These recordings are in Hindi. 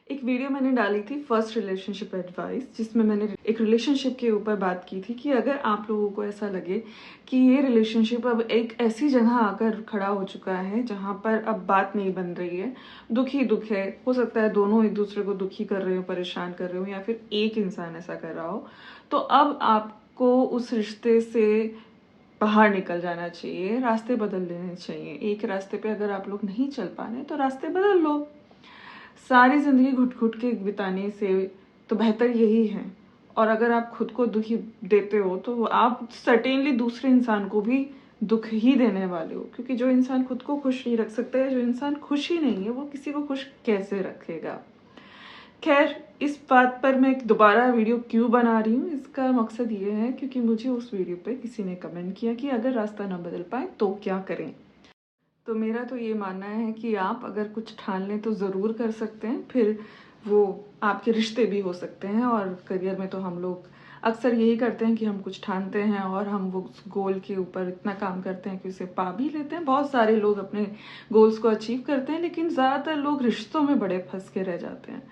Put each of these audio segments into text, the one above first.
एक वीडियो मैंने डाली थी फर्स्ट रिलेशनशिप एडवाइस, जिसमें मैंने एक रिलेशनशिप के ऊपर बात की थी कि अगर आप लोगों को ऐसा लगे कि ये रिलेशनशिप अब एक ऐसी जगह आकर खड़ा हो चुका है जहाँ पर अब बात नहीं बन रही है, दुख ही दुख है, हो सकता है दोनों एक दूसरे को दुखी कर रहे हो, परेशान कर रहे हो, या फिर एक इंसान ऐसा कर रहा हो, तो अब आपको उस रिश्ते से बाहर निकल जाना चाहिए, रास्ते बदल लेने चाहिए। एक रास्ते पे अगर आप लोग नहीं चल पा रहे तो रास्ते बदल लो। सारी जिंदगी घुट घुट के बिताने से तो बेहतर यही है। और अगर आप खुद को दुखी देते हो तो आप सर्टेनली दूसरे इंसान को भी दुख ही देने वाले हो, क्योंकि जो इंसान खुद को खुश नहीं रख सकता है, जो इंसान खुश ही नहीं है, वो किसी को खुश कैसे रखेगा। खैर, इस बात पर मैं दोबारा वीडियो क्यों बना रही हूँ, इसका मकसद ये है क्योंकि मुझे उस वीडियो पे किसी ने कमेंट किया कि अगर रास्ता ना बदल पाए तो क्या करें। तो मेरा तो ये मानना है कि आप अगर कुछ ठान लें तो ज़रूर कर सकते हैं, फिर वो आपके रिश्ते भी हो सकते हैं। और करियर में तो हम लोग अक्सर यही करते हैं कि हम कुछ ठानते हैं और हम वो गोल के ऊपर इतना काम करते हैं कि उसे पा भी लेते हैं। बहुत सारे लोग अपने गोल्स को अचीव करते हैं, लेकिन ज़्यादातर लोग रिश्तों में बड़े फंस के रह जाते हैं।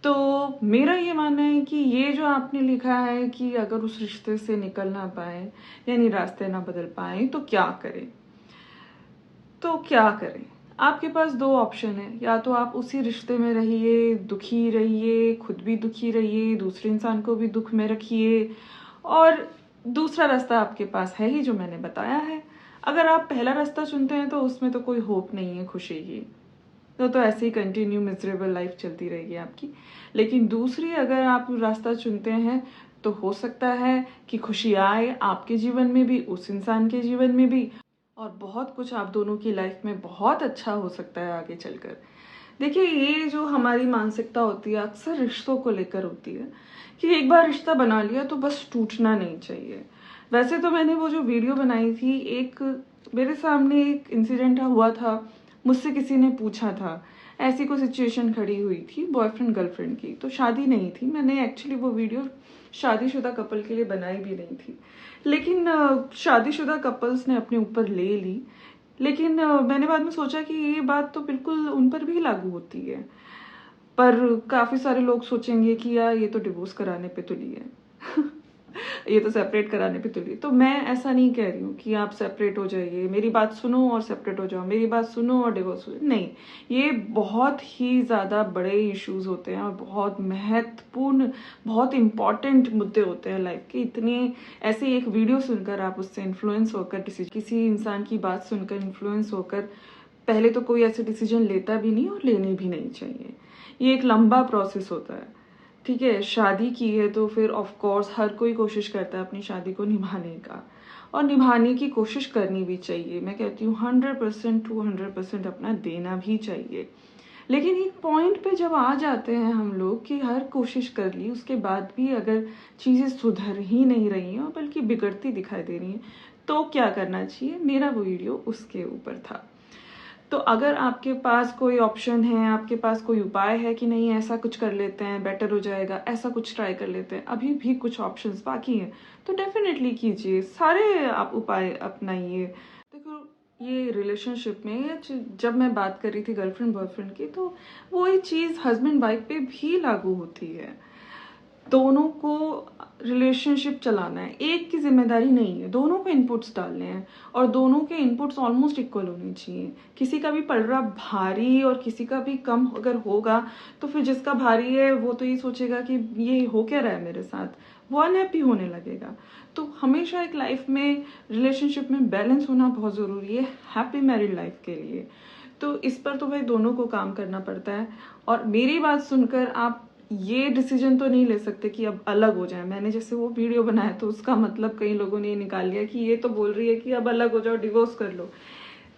तो मेरा ये मानना है कि ये जो आपने लिखा है कि अगर उस रिश्ते से निकल ना पाए, यानी रास्ते ना बदल पाए, तो क्या करें। तो क्या करें, आपके पास दो ऑप्शन है। या तो आप उसी रिश्ते में रहिए, दुखी रहिए, खुद भी दुखी रहिए, दूसरे इंसान को भी दुख में रखिए, और दूसरा रास्ता आपके पास है ही जो मैंने बताया है। अगर आप पहला रास्ता चुनते हैं तो उसमें तो कोई होप नहीं है खुशी की, तो ऐसे ही कंटिन्यू मिजरेबल लाइफ चलती रहेगी आपकी। लेकिन दूसरी अगर आप रास्ता चुनते हैं तो हो सकता है कि खुशी आए आपके जीवन में भी, उस इंसान के जीवन में भी, और बहुत कुछ आप दोनों की लाइफ में बहुत अच्छा हो सकता है आगे चलकर। देखिए, ये जो हमारी मानसिकता होती है अक्सर रिश्तों को लेकर होती है कि एक बार रिश्ता बना लिया तो बस टूटना नहीं चाहिए। वैसे तो मैंने वो जो वीडियो बनाई थी, एक मेरे सामने एक इंसिडेंट हुआ था, मुझसे किसी ने पूछा था, ऐसी कोई सिचुएशन खड़ी हुई थी बॉयफ्रेंड गर्लफ्रेंड की, तो शादी नहीं थी। मैंने एक्चुअली वो वीडियो शादीशुदा कपल के लिए बनाई भी नहीं थी, लेकिन शादीशुदा कपल्स ने अपने ऊपर ले ली। लेकिन मैंने बाद में सोचा कि ये बात तो बिल्कुल उन पर भी लागू होती है। पर काफी सारे लोग सोचेंगे कि यार ये तो डिवोर्स कराने पे तुली है ये तो सेपरेट कराने पे तुली। तो मैं ऐसा नहीं कह रही हूँ कि आप सेपरेट हो जाइए, मेरी बात सुनो और सेपरेट हो जाओ, मेरी बात सुनो और डिवोर्स हो जाओ, नहीं। ये बहुत ही ज्यादा बड़े इश्यूज होते हैं और बहुत महत्वपूर्ण, बहुत इंपॉर्टेंट मुद्दे होते हैं लाइफ के। इतने ऐसे एक वीडियो सुनकर आप उससे इन्फ्लुएंस होकर, किसी इंसान की बात सुनकर इन्फ्लुएंस होकर पहले तो कोई ऐसे डिसीजन लेता भी नहीं और लेने भी नहीं चाहिए। ये एक लंबा प्रोसेस होता है। ठीक है, शादी की है तो फिर ऑफ कोर्स हर कोई कोशिश करता है अपनी शादी को निभाने का, और निभाने की कोशिश करनी भी चाहिए। मैं कहती हूँ 100% 200% अपना देना भी चाहिए। लेकिन एक पॉइंट पे जब आ जाते हैं हम लोग कि हर कोशिश कर ली, उसके बाद भी अगर चीज़ें सुधर ही नहीं रही हैं और बल्कि बिगड़ती दिखाई दे रही हैं, तो क्या करना चाहिए, मेरा वो वीडियो उसके ऊपर था। तो अगर आपके पास कोई ऑप्शन है, आपके पास कोई उपाय है कि नहीं ऐसा कुछ कर लेते हैं बेटर हो जाएगा, ऐसा कुछ ट्राई कर लेते हैं, अभी भी कुछ ऑप्शंस बाकी हैं, तो डेफिनेटली कीजिए, सारे आप उपाय अपनाइए। देखो, ये रिलेशनशिप में जब मैं बात कर रही थी गर्लफ्रेंड बॉयफ्रेंड की, तो वही चीज़ हस्बैंड वाइफ पे भी लागू होती है। दोनों को रिलेशनशिप चलाना है, एक की जिम्मेदारी नहीं है, दोनों को इनपुट्स डालने हैं और दोनों के इनपुट्स ऑलमोस्ट इक्वल होने चाहिए। किसी का भी पड़ रहा भारी और किसी का भी कम अगर होगा तो फिर जिसका भारी है वो तो ये सोचेगा कि ये हो क्या रहा है मेरे साथ, वो अनहैप्पी होने लगेगा। तो हमेशा एक लाइफ में, रिलेशनशिप में बैलेंस होना बहुत ज़रूरी है हैप्पी मैरिड लाइफ के लिए। तो इस पर तो भाई दोनों को काम करना पड़ता है। और मेरी बात सुनकर आप ये डिसीजन तो नहीं ले सकते कि अब अलग हो जाए। मैंने जैसे वो वीडियो बनाया तो उसका मतलब कई लोगों ने ये निकाल लिया कि ये तो बोल रही है कि अब अलग हो जाओ, डिवोर्स कर लो।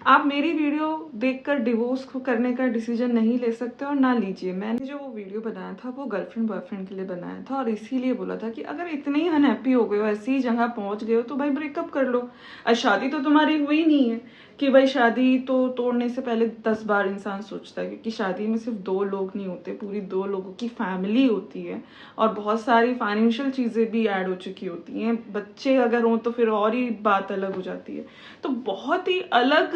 आप मेरी वीडियो देखकर डिवोर्स को करने का डिसीजन नहीं ले सकते और ना लीजिए। मैंने जो वो वीडियो बनाया था वो गर्लफ्रेंड बॉयफ्रेंड के लिए बनाया था और इसीलिए बोला था कि अगर इतने ही अनहैप्पी हो गए हो, ऐसी जगह पहुंच गए हो, तो भाई ब्रेकअप कर लो। शादी तो तुम्हारी हुई नहीं है, कि भाई शादी तो तोड़ने से पहले 10 बार इंसान सोचता है, क्योंकि शादी में सिर्फ 2 लोग नहीं होते, पूरी 2 लोगों की फैमिली होती है और बहुत सारी फाइनेंशियल चीज़ें भी ऐड हो चुकी होती हैं। बच्चे अगर हों तो फिर और ही बात अलग हो जाती है। तो बहुत ही अलग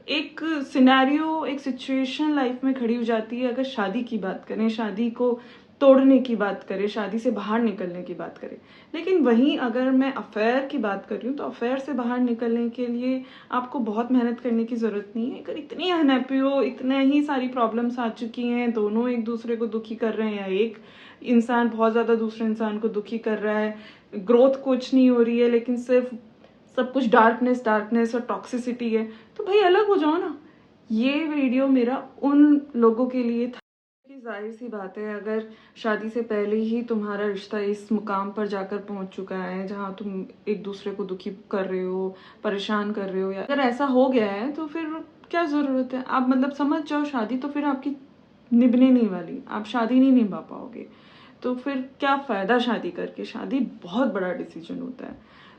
एक सिनेरियो, एक सिचुएशन लाइफ में खड़ी हो जाती है अगर शादी की बात करें, शादी को तोड़ने की बात करें, शादी से बाहर निकलने की बात करें। लेकिन वहीं अगर मैं अफेयर की बात कर रही हूँ तो अफेयर से बाहर निकलने के लिए आपको बहुत मेहनत करने की ज़रूरत नहीं है। अगर इतनी अनहैप्पी हो, इतने ही सारी प्रॉब्लम्स आ चुकी हैं, दोनों एक दूसरे को दुखी कर रहे हैं या एक इंसान बहुत ज़्यादा दूसरे इंसान को दुखी कर रहा है, ग्रोथ कुछ नहीं हो रही है, लेकिन सिर्फ सब कुछ डार्कनेस और टॉक्सिसिटी है, तो भाई अलग हो जाओ ना। ये वीडियो मेरा उन लोगों के लिए था। जाहिर सी बात है, अगर शादी से पहले ही तुम्हारा रिश्ता इस मुकाम पर जाकर पहुंच चुका है जहां तुम एक दूसरे को दुखी कर रहे हो, परेशान कर रहे हो, या अगर ऐसा हो गया है तो फिर क्या ज़रूरत है। आप मतलब समझ जाओ, शादी तो फिर आपकी निभने नहीं वाली, आप शादी नहीं निभा पाओगे, तो फिर क्या फ़ायदा शादी करके। शादी बहुत बड़ा डिसीजन होता है,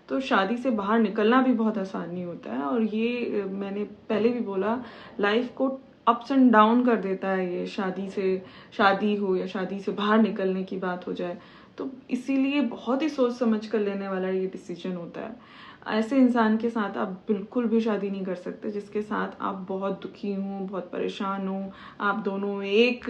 तो शादी से बाहर निकलना भी बहुत आसान नहीं होता है। और ये मैंने पहले भी बोला, लाइफ को अप्स एंड डाउन कर देता है ये। शादी हो या शादी से बाहर निकलने की बात हो जाए, तो इसीलिए बहुत ही सोच समझ कर लेने वाला ये डिसीजन होता है। ऐसे इंसान के साथ आप बिल्कुल भी शादी नहीं कर सकते जिसके साथ आप बहुत दुखी हो, बहुत परेशान हो, आप दोनों एक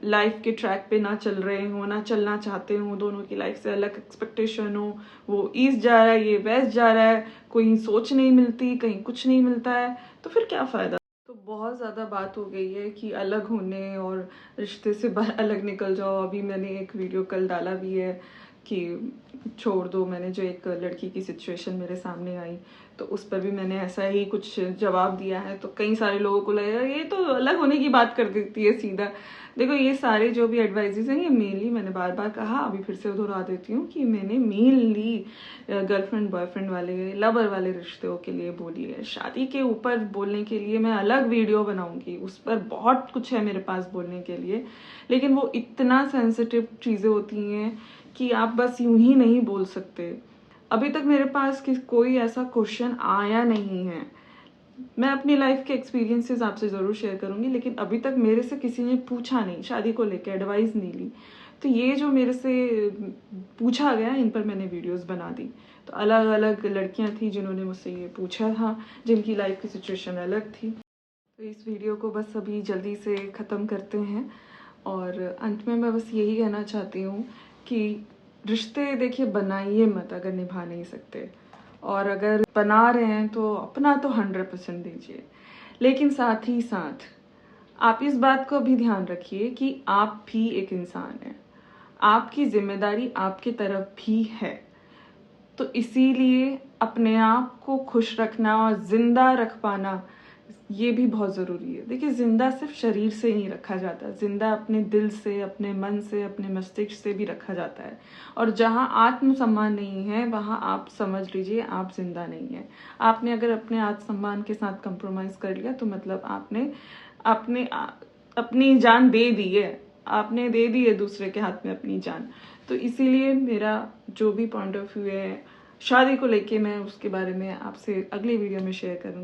लाइफ के ट्रैक पे ना चल रहे हो, ना चलना चाहते हो, दोनों की लाइफ से अलग एक्सपेक्टेशन हो, वो ईस्ट जा रहा है, ये वेस्ट जा रहा है, कोई सोच नहीं मिलती, कहीं कुछ नहीं मिलता है, तो फिर क्या फ़ायदा। तो बहुत ज़्यादा बात हो गई है कि अलग होने और रिश्ते से अलग निकल जाओ। अभी मैंने एक वीडियो कल डाला भी है कि छोड़ दो, मैंने जो एक लड़की की सिचुएशन मेरे सामने आई तो उस पर भी मैंने ऐसा ही कुछ जवाब दिया है। तो कई सारे लोगों को लगेगा ये तो अलग होने की बात कर देती है सीधा। देखो, ये सारे जो भी एडवाइजेस हैं ये मेनली, मैंने बार बार कहा, अभी फिर से दोहरा देती हूँ कि मैंने मेनली गर्लफ्रेंड बॉयफ्रेंड वाले, लवर वाले रिश्तों के लिए बोली है। शादी के ऊपर बोलने के लिए मैं अलग वीडियो बनाऊंगी, उस पर बहुत कुछ है मेरे पास बोलने के लिए, लेकिन वो इतना सेंसिटिव चीज़ें होती हैं कि आप बस यूं ही नहीं बोल सकते। अभी तक मेरे पास कोई ऐसा क्वेश्चन आया नहीं है। मैं अपनी लाइफ के एक्सपीरियंसेस आपसे ज़रूर शेयर करूंगी, लेकिन अभी तक मेरे से किसी ने पूछा नहीं, शादी को लेकर एडवाइस नहीं ली। तो ये जो मेरे से पूछा गया, इन पर मैंने वीडियोस बना दी। तो अलग अलग लड़कियां थी जिन्होंने मुझसे ये पूछा था, जिनकी लाइफ की सिचुएशन अलग थी। तो इस वीडियो को बस अभी जल्दी से ख़त्म करते हैं और अंत में मैं बस यही कहना चाहती हूँ कि रिश्ते देखिए बनाइए मत अगर निभा नहीं सकते, और अगर बना रहे हैं तो अपना तो 100% दीजिए। लेकिन साथ ही साथ आप इस बात को भी ध्यान रखिए कि आप भी एक इंसान हैं, आपकी जिम्मेदारी आपकी तरफ भी है। तो इसीलिए अपने आप को खुश रखना और जिंदा रख पाना ये भी बहुत ज़रूरी है। देखिए, जिंदा सिर्फ शरीर से नहीं रखा जाता, जिंदा अपने दिल से, अपने मन से, अपने मस्तिष्क से भी रखा जाता है। और जहाँ आत्मसम्मान नहीं है वहाँ आप समझ लीजिए आप जिंदा नहीं है। आपने अगर अपने आत्मसम्मान के साथ कंप्रोमाइज़ कर लिया तो मतलब आपने अपनी जान दे दी है, आपने दे दी है दूसरे के हाथ में अपनी जान। तो इसीलिए मेरा जो भी पॉइंट ऑफ व्यू है शादी को लेके, मैं उसके बारे में आपसे अगले वीडियो में शेयर करूंगी।